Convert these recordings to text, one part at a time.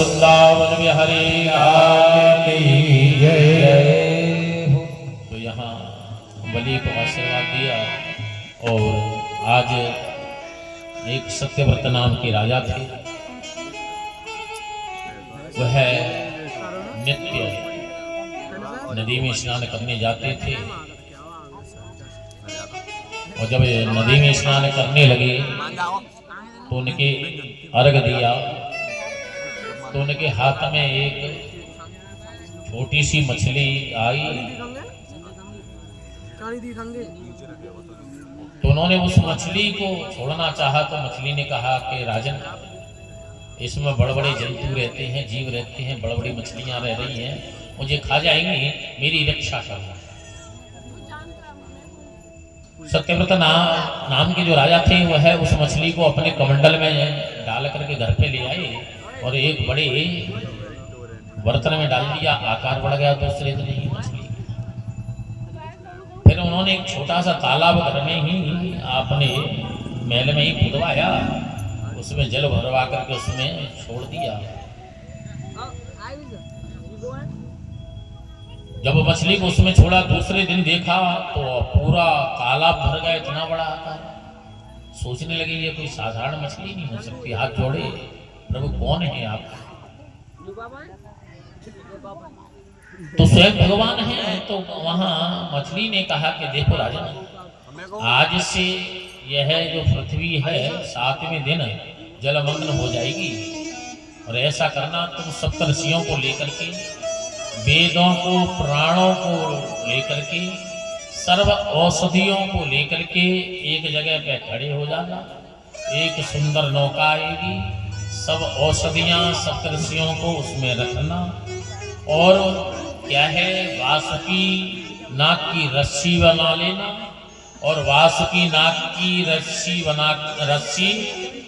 वृंदावन बिहारी लाल की जय। तो यहाँ बलि को आशीर्वाद दिया। और आज एक सत्यव्रत नाम के राजा थे, वह नित्य नदी में स्नान करने जाते थे। और जब नदी में स्नान करने लगे तो उनके अर्घ दिया, तो उनके हाथ में एक छोटी सी मछली आई। तो उन्होंने उस मछली को छोड़ना चाहा तो मछली ने कहा कि राजन, इसमें बड़े बड़े जंतु रहते हैं, जीव रहते हैं, बड़ी बड़ी मछलियां रह रही हैं, मुझे खा जाएंगी, मेरी रक्षा करना। सत्यव्रत नाम के जो राजा थे वह उस मछली को अपने कमंडल में डाल करके घर पे ले आए और एक बड़े बर्तन में डाल दिया। आकार बढ़ गया दूसरे दिन ही मछली। फिर उन्होंने एक छोटा सा तालाब घर में ही अपने महल में ही खुदवाया, उसमें जल भरवा करके उसमें छोड़ दिया। जब मछली को उसमें छोड़ा, दूसरे दिन देखा तो पूरा तालाब भर गया, इतना बड़ा आकार। सोचने लगे ये कोई साधारण मछली नहीं हो सकती। हाथ जोड़े, प्रभु कौन है आप? तो स्वयं भगवान है। तो वहां मछली ने कहा कि देखो राजन, आज से यह जो पृथ्वी है 7वें दिन जलमग्न हो जाएगी। और ऐसा करना, तुम सप्तऋषियों को लेकर के, वेदों को, प्राणों को लेकर के, सर्व औषधियों को लेकर के एक जगह पे खड़े हो जाना। एक सुंदर नौका आएगी, सब औषधियां सप्तऋषियों को उसमें रखना। और क्या है, वासुकी नाग की रस्सी बना लेना और वासुकी नाग की रस्सी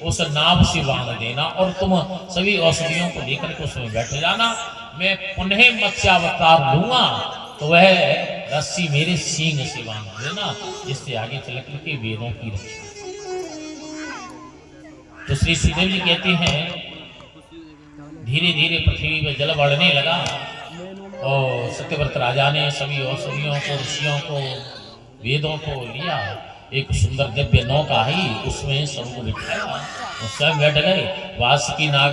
उस नाव से बांध देना और तुम सभी औषधियों को लेकर के उसमें बैठ जाना। मैं पुनः मत्स्यावतार लूंगा तो वह रस्सी मेरे सींग से बांध देना, जिससे आगे चल करके वेदों की रक्षा। तो श्री सुखदेव जी कहते हैं धीरे धीरे पृथ्वी में जल बढ़ने लगा और सत्यव्रत राजा ने सभी औषधियों को, ऋषियों को, वेदों को लिया। एक सुंदर दिव्य नौका आई, उसमें सबको बिठाया और स्वयं बैठ गए। वासुकी नाग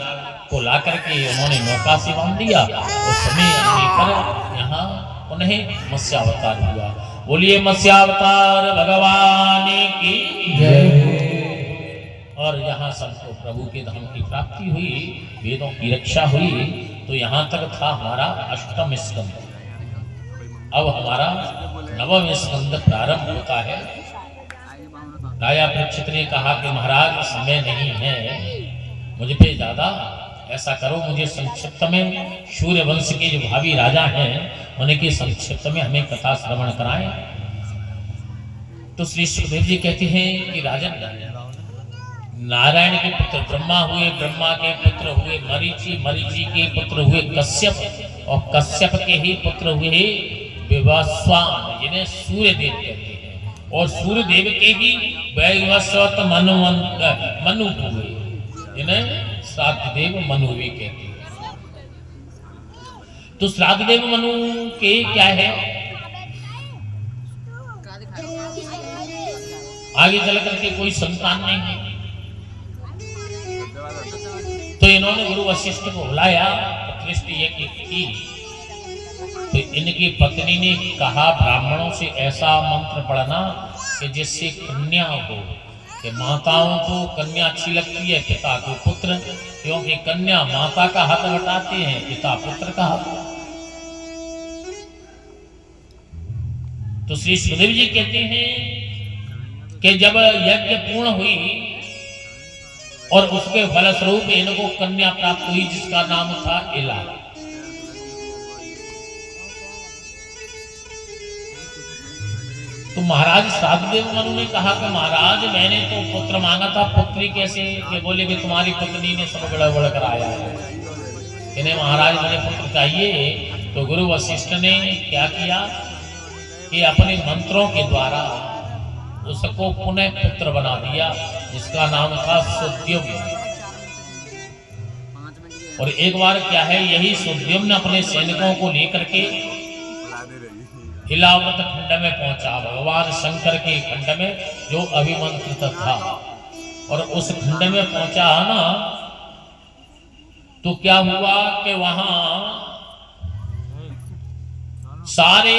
को ला करके उन्होंने नौका से बांध दिया और समय लेकर यहाँ पुनः मत्स्यावतार हुआ। बोलिए मत्स्यावतार भगवान की जय। और यहाँ सबको प्रभु के धाम की प्राप्ति हुई, वेदों की रक्षा हुई। तो यहाँ तक था हमारा 8वां स्कंद। अब हमारा 9वां स्कंद प्रारंभ होता है। राजा परीक्षित ने कहा कि महाराज समय नहीं है मुझ पे ज्यादा, ऐसा करो मुझे संक्षिप्त में सूर्य वंश के जो भावी राजा हैं उनके संक्षिप्त में हमें कथा श्रवण कराएं। तो श्री सुखदेव जी कहते हैं कि राजन, नारायण के पुत्र ब्रह्मा हुए, ब्रह्मा के पुत्र हुए मरीचि, मरीचि के पुत्र हुए कश्यप और कश्यप के ही पुत्र हुए विवस्वान, जिन्हें सूर्य देव कहते हैं। और सूर्य देव के ही वैवस्वत मनु हुए, जिन्हें श्राद्ध देव मनु भी कहते हैं। तो श्राद्ध देव मनु के क्या है, आगे चल करके कोई संतान नहीं है। तो इन्होंने गुरु वशिष्ठ को बुलाया, प्रतिष्ठा की। तो इनकी पत्नी ने कहा ब्राह्मणों से ऐसा मंत्र पढ़ना कि जिससे कन्या हो, कि माताओं को कन्या अच्छी लगती है, पिता को पुत्र, क्योंकि कन्या माता का हाथ बटाते हैं, पिता पुत्र का हाथ। तो श्री सुखदेव जी कहते हैं कि जब यज्ञ पूर्ण हुई और उसके फलस्वरूप इनको कन्या प्राप्त हुई जिसका नाम था इला। तो महाराज श्राद्धदेव मनु ने कहा कि महाराज मैंने तो पुत्र मांगा था, पुत्री कैसे? ये बोले कि तुम्हारी पत्नी ने सब गड़बड़ कराया है, इन्हें महाराज मुझे पुत्र चाहिए। तो गुरु वशिष्ठ ने क्या किया कि अपने मंत्रों के द्वारा उसको पुनः पुत्र बना दिया, जिसका नाम था सुद्युम्न। और एक बार क्या है, यही सुद्युम्न अपने सैनिकों को लेकर के हिलावत खंड में पहुंचा, भगवान शंकर के खंड में जो अभिमंत्रित था। और उस खंड में पहुंचा ना, तो क्या हुआ कि वहां सारे